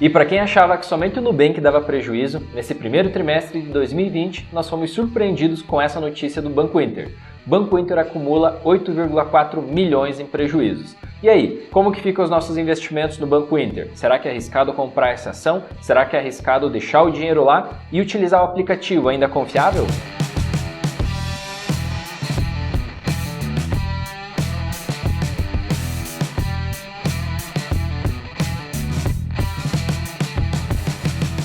E para quem achava que somente o Nubank dava prejuízo, nesse primeiro trimestre de 2020, nós fomos surpreendidos com essa notícia do Banco Inter. O Banco Inter acumula 8,4 milhões em prejuízos. E aí, como que ficam os nossos investimentos no Banco Inter? Será que é arriscado comprar essa ação? Será que é arriscado deixar o dinheiro lá e utilizar o aplicativo ainda confiável?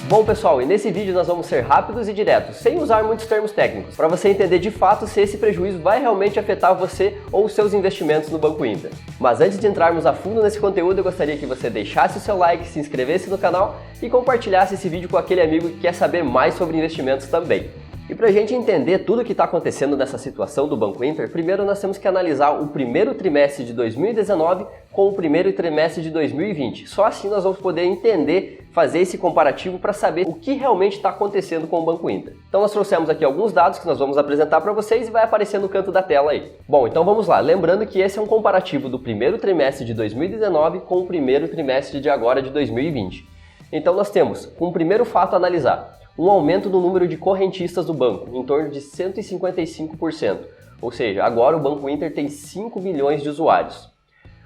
Bom pessoal, e nesse vídeo nós vamos ser rápidos e diretos, sem usar muitos termos técnicos, para você entender de fato se esse prejuízo vai realmente afetar você ou os seus investimentos no Banco Inter. Mas antes de entrarmos a fundo nesse conteúdo, eu gostaria que você deixasse o seu like, se inscrevesse no canal e compartilhasse esse vídeo com aquele amigo que quer saber mais sobre investimentos também. E para a gente entender tudo o que está acontecendo nessa situação do Banco Inter, primeiro nós temos que analisar o primeiro trimestre de 2019 com o primeiro trimestre de 2020. Só assim nós vamos poder entender, fazer esse comparativo para saber o que realmente está acontecendo com o Banco Inter. Então nós trouxemos aqui alguns dados que nós vamos apresentar para vocês e vai aparecer no canto da tela aí. Bom, então vamos lá. Lembrando que esse é um comparativo do primeiro trimestre de 2019 com o primeiro trimestre de agora de 2020. Então nós temos, com o primeiro fato a analisar, um aumento no número de correntistas do banco, em torno de 155%. Ou seja, agora o Banco Inter tem 5 milhões de usuários.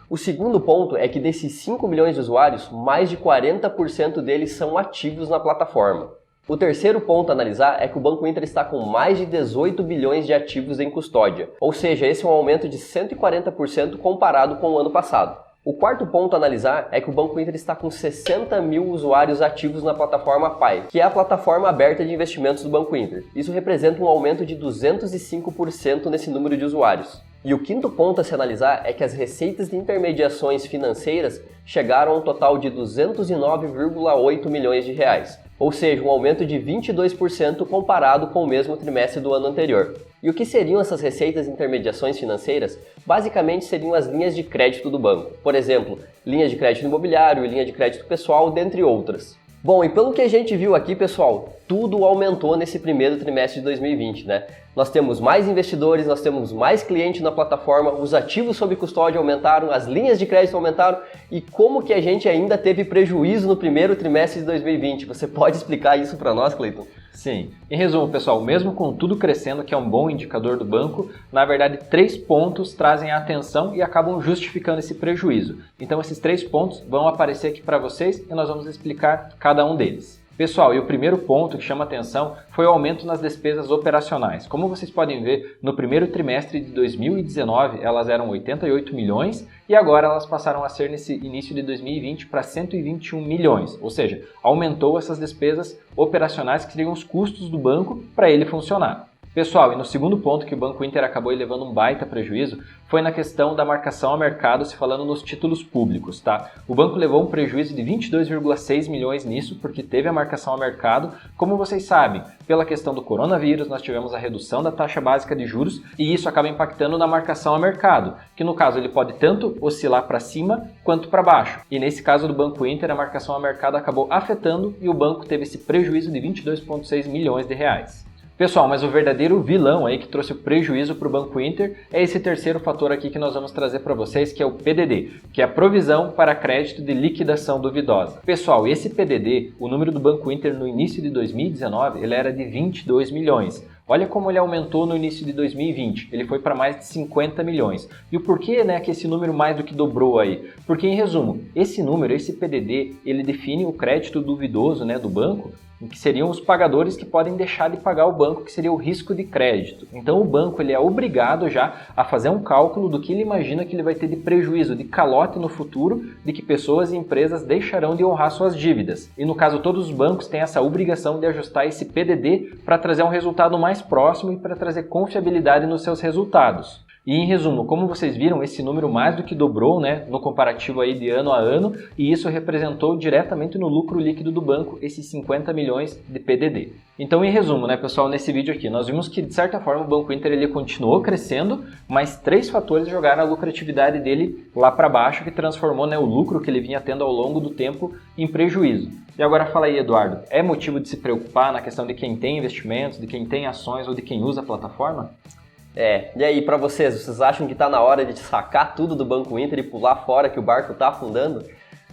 O segundo ponto é que desses 5 milhões de usuários, mais de 40% deles são ativos na plataforma. O terceiro ponto a analisar é que o Banco Inter está com mais de 18 bilhões de ativos em custódia. Ou seja, esse é um aumento de 140% comparado com o ano passado. O quarto ponto a analisar é que o Banco Inter está com 60 mil usuários ativos na plataforma Pai, que é a plataforma aberta de investimentos do Banco Inter. Isso representa um aumento de 205% nesse número de usuários. E o quinto ponto a se analisar é que as receitas de intermediações financeiras chegaram a um total de 209,8 milhões de reais, ou seja, um aumento de 22% comparado com o mesmo trimestre do ano anterior. E o que seriam essas receitas de intermediações financeiras? Basicamente seriam as linhas de crédito do banco. Por exemplo, linhas de crédito imobiliário, linha de crédito pessoal, dentre outras. Bom, e pelo que a gente viu aqui, pessoal, tudo aumentou nesse primeiro trimestre de 2020, né? Nós temos mais investidores, nós temos mais clientes na plataforma, os ativos sob custódia aumentaram, as linhas de crédito aumentaram e como que a gente ainda teve prejuízo no primeiro trimestre de 2020? Você pode explicar isso para nós, Cleiton? Sim. Em resumo, pessoal, mesmo com tudo crescendo, que é um bom indicador do banco, na verdade 3 pontos trazem a atenção e acabam justificando esse prejuízo. Então esses 3 pontos vão aparecer aqui para vocês e nós vamos explicar cada um deles. Pessoal, e o primeiro ponto que chama atenção foi o aumento nas despesas operacionais. Como vocês podem ver, no primeiro trimestre de 2019 elas eram 88 milhões e agora elas passaram a ser nesse início de 2020 para 121 milhões. Ou seja, aumentou essas despesas operacionais que seriam os custos do banco para ele funcionar. Pessoal, e no segundo ponto que o Banco Inter acabou levando um baita prejuízo foi na questão da marcação ao mercado, se falando nos títulos públicos, tá? O banco levou um prejuízo de 22,6 milhões nisso, porque teve a marcação ao mercado. Como vocês sabem, pela questão do coronavírus, nós tivemos a redução da taxa básica de juros e isso acaba impactando na marcação ao mercado, que no caso ele pode tanto oscilar para cima quanto para baixo. E nesse caso do Banco Inter, a marcação ao mercado acabou afetando e o banco teve esse prejuízo de 22,6 milhões de reais. Pessoal, mas o verdadeiro vilão aí que trouxe o prejuízo para o Banco Inter é esse terceiro fator aqui que nós vamos trazer para vocês, que é o PDD, que é a provisão para crédito de liquidação duvidosa. Pessoal, esse PDD, o número do Banco Inter no início de 2019, ele era de 22 milhões. Olha como ele aumentou no início de 2020, ele foi para mais de 50 milhões. E o porquê, né, que esse número mais do que dobrou aí? Porque, em resumo, esse número, esse PDD, ele define o crédito duvidoso, né, do banco, que seriam os pagadores que podem deixar de pagar o banco, que seria o risco de crédito. Então o banco ele é obrigado já a fazer um cálculo do que ele imagina que ele vai ter de prejuízo, de calote no futuro, de que pessoas e empresas deixarão de honrar suas dívidas. E no caso todos os bancos têm essa obrigação de ajustar esse PDD para trazer um resultado mais próximo e para trazer confiabilidade nos seus resultados. E em resumo, como vocês viram, esse número mais do que dobrou, né, no comparativo aí de ano a ano, e isso representou diretamente no lucro líquido do banco esses 50 milhões de PDD. Então, em resumo, né, pessoal, nesse vídeo aqui, nós vimos que, de certa forma, o Banco Inter ele continuou crescendo, mas 3 fatores jogaram a lucratividade dele lá para baixo, que transformou, né, o lucro que ele vinha tendo ao longo do tempo em prejuízo. E agora fala aí, Eduardo, é motivo de se preocupar na questão de quem tem investimentos, de quem tem ações ou de quem usa a plataforma? E aí para vocês acham que está na hora de sacar tudo do Banco Inter e pular fora que o barco está afundando?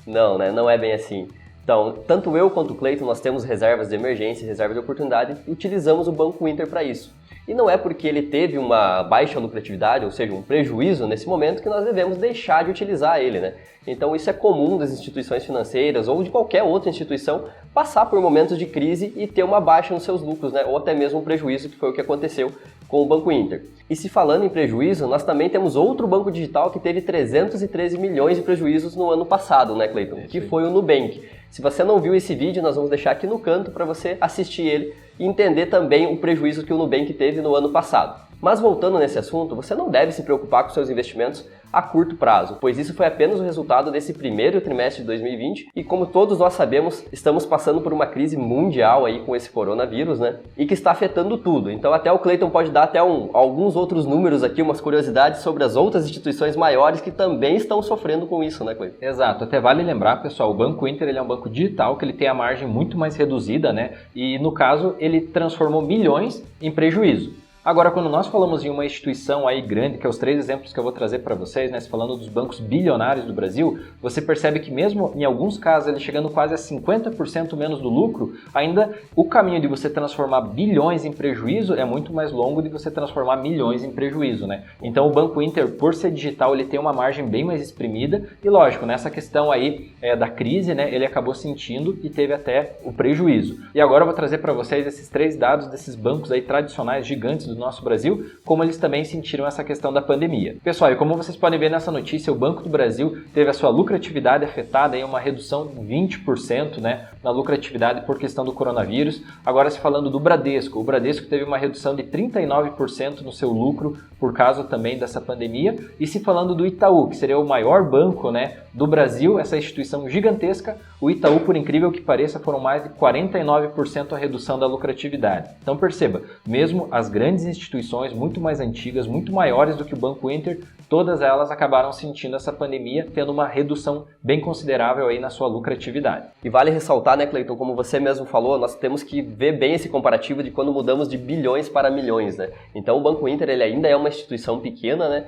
Não, né? Não é bem assim. Então, tanto eu quanto o Cleiton, nós temos reservas de emergência, reservas de oportunidade e utilizamos o Banco Inter para isso. E não é porque ele teve uma baixa lucratividade, ou seja, um prejuízo nesse momento, que nós devemos deixar de utilizar ele, né? Então isso é comum das instituições financeiras ou de qualquer outra instituição passar por momentos de crise e ter uma baixa nos seus lucros, né? Ou até mesmo um prejuízo, que foi o que aconteceu com o Banco Inter. E se falando em prejuízo, nós também temos outro banco digital que teve 313 milhões de prejuízos no ano passado, né, Cleiton? Que foi o Nubank. Se você não viu esse vídeo, nós vamos deixar aqui no canto para você assistir ele e entender também o prejuízo que o Nubank teve no ano passado. Mas voltando nesse assunto, você não deve se preocupar com seus investimentos a curto prazo, pois isso foi apenas o resultado desse primeiro trimestre de 2020 e, como todos nós sabemos, estamos passando por uma crise mundial aí com esse coronavírus, né? E que está afetando tudo. Então até o Cleiton pode dar até alguns outros números aqui, umas curiosidades sobre as outras instituições maiores que também estão sofrendo com isso, né, Cleiton? Exato. Até vale lembrar, pessoal, o Banco Inter ele é um banco digital que ele tem a margem muito mais reduzida, né? E no caso ele transformou milhões em prejuízo. Agora, quando nós falamos em uma instituição aí grande, que é os 3 exemplos que eu vou trazer para vocês, né, falando dos bancos bilionários do Brasil, você percebe que mesmo em alguns casos ele chegando quase a 50% menos do lucro, ainda o caminho de você transformar bilhões em prejuízo é muito mais longo de você transformar milhões em prejuízo, né? Então o Banco Inter, por ser digital, ele tem uma margem bem mais exprimida e lógico, nessa questão aí da crise, né, ele acabou sentindo e teve até o prejuízo. E agora eu vou trazer para vocês esses 3 dados desses bancos aí tradicionais, gigantes do nosso Brasil, como eles também sentiram essa questão da pandemia. Pessoal, e como vocês podem ver nessa notícia, o Banco do Brasil teve a sua lucratividade afetada em uma redução de 20%, né, na lucratividade por questão do coronavírus. Agora se falando do Bradesco, o Bradesco teve uma redução de 39% no seu lucro por causa também dessa pandemia. E se falando do Itaú, que seria o maior banco, né, do Brasil, essa instituição gigantesca, o Itaú, por incrível que pareça, foram mais de 49% a redução da lucratividade. Então perceba, mesmo as grandes instituições muito mais antigas, muito maiores do que o Banco Inter, todas elas acabaram sentindo essa pandemia, tendo uma redução bem considerável aí na sua lucratividade. E vale ressaltar, né, Cleiton, como você mesmo falou, nós temos que ver bem esse comparativo de quando mudamos de bilhões para milhões, né? Então o Banco Inter ele ainda é uma instituição pequena, né?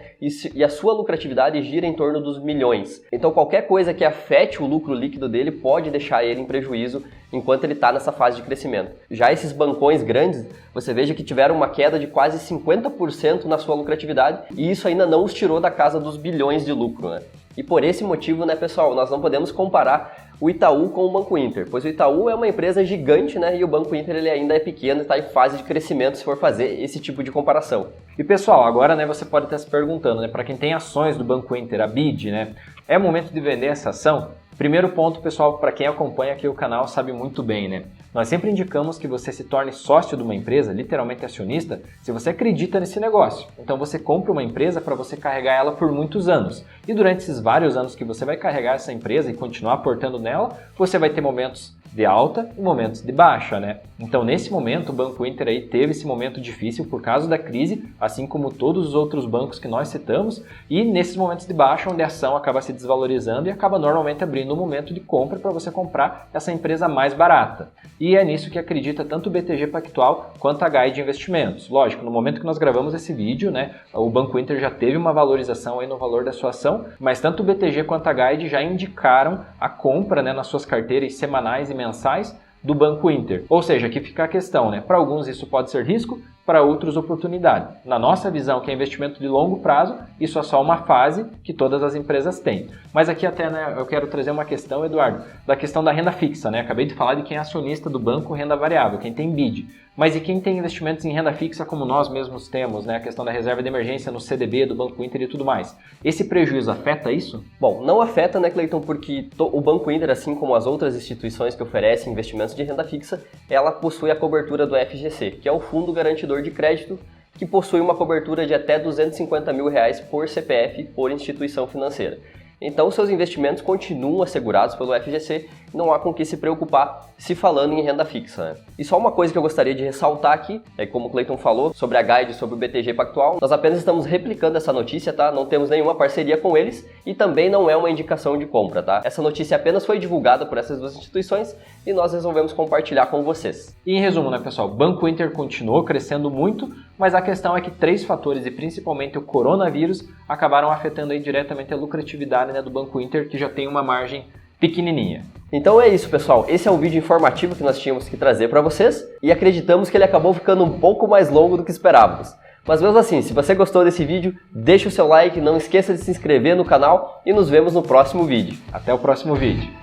E a sua lucratividade gira em torno dos milhões. Então qualquer coisa que afete o lucro líquido dele pode deixar ele em prejuízo enquanto ele está nessa fase de crescimento. Já esses bancões grandes, você veja que tiveram uma queda de quase 50% na sua lucratividade e isso ainda não os tirou da casa dos bilhões de lucro, né? E por esse motivo, né, pessoal, nós não podemos comparar o Itaú com o Banco Inter, pois o Itaú é uma empresa gigante, né, e o Banco Inter ele ainda é pequeno e está em fase de crescimento se for fazer esse tipo de comparação. E pessoal, agora, né, você pode estar se perguntando, né, para quem tem ações do Banco Inter, a BID, né, é momento de vender essa ação? Primeiro ponto, pessoal, para quem acompanha aqui o canal sabe muito bem, né? Nós sempre indicamos que você se torne sócio de uma empresa, literalmente acionista, se você acredita nesse negócio. Então você compra uma empresa para você carregar ela por muitos anos. E durante esses vários anos que você vai carregar essa empresa e continuar aportando nela, você vai ter momentos de alta e momentos de baixa, né? Então nesse momento o Banco Inter aí teve esse momento difícil por causa da crise, assim como todos os outros bancos que nós citamos, e nesses momentos de baixa onde a ação acaba se desvalorizando e acaba normalmente abrindo um momento de compra para você comprar essa empresa mais barata. E é nisso que acredita tanto o BTG Pactual quanto a Guide Investimentos. Lógico, no momento que nós gravamos esse vídeo, né, o Banco Inter já teve uma valorização aí no valor da sua ação, mas tanto o BTG quanto a Guide já indicaram a compra, né, nas suas carteiras semanais e mensais do Banco Inter. Ou seja, aqui fica a questão, né? Para alguns isso pode ser risco, para outros oportunidade. Na nossa visão, que é investimento de longo prazo, isso é só uma fase que todas as empresas têm. Mas aqui até, né, eu quero trazer uma questão, Eduardo, da questão da renda fixa, né? Acabei de falar de quem é acionista do banco, renda variável, quem tem BID. Mas e quem tem investimentos em renda fixa como nós mesmos temos, né? A questão da reserva de emergência no CDB do Banco Inter e tudo mais. Esse prejuízo afeta isso? Bom, não afeta, né, Cleiton, porque o Banco Inter, assim como as outras instituições que oferecem investimentos de renda fixa, ela possui a cobertura do FGC, que é o Fundo Garantidor de Crédito, que possui uma cobertura de até R$250 mil por CPF por instituição financeira. Então, seus investimentos continuam assegurados pelo FGC, não há com que se preocupar se falando em renda fixa, né? E só uma coisa que eu gostaria de ressaltar aqui, é como o Cleiton falou sobre a Guide, sobre o BTG Pactual, nós apenas estamos replicando essa notícia, tá? Não temos nenhuma parceria com eles e também não é uma indicação de compra, tá? Essa notícia apenas foi divulgada por essas duas instituições e nós resolvemos compartilhar com vocês. E em resumo, né, pessoal? O Banco Inter continuou crescendo muito, mas a questão é que 3 fatores, e principalmente o coronavírus, acabaram afetando aí diretamente a lucratividade, né, do Banco Inter, que já tem uma margem pequenininha. Então é isso, pessoal. Esse é o vídeo informativo que nós tínhamos que trazer para vocês e acreditamos que ele acabou ficando um pouco mais longo do que esperávamos. Mas mesmo assim, se você gostou desse vídeo, deixa o seu like, não esqueça de se inscrever no canal e nos vemos no próximo vídeo. Até o próximo vídeo.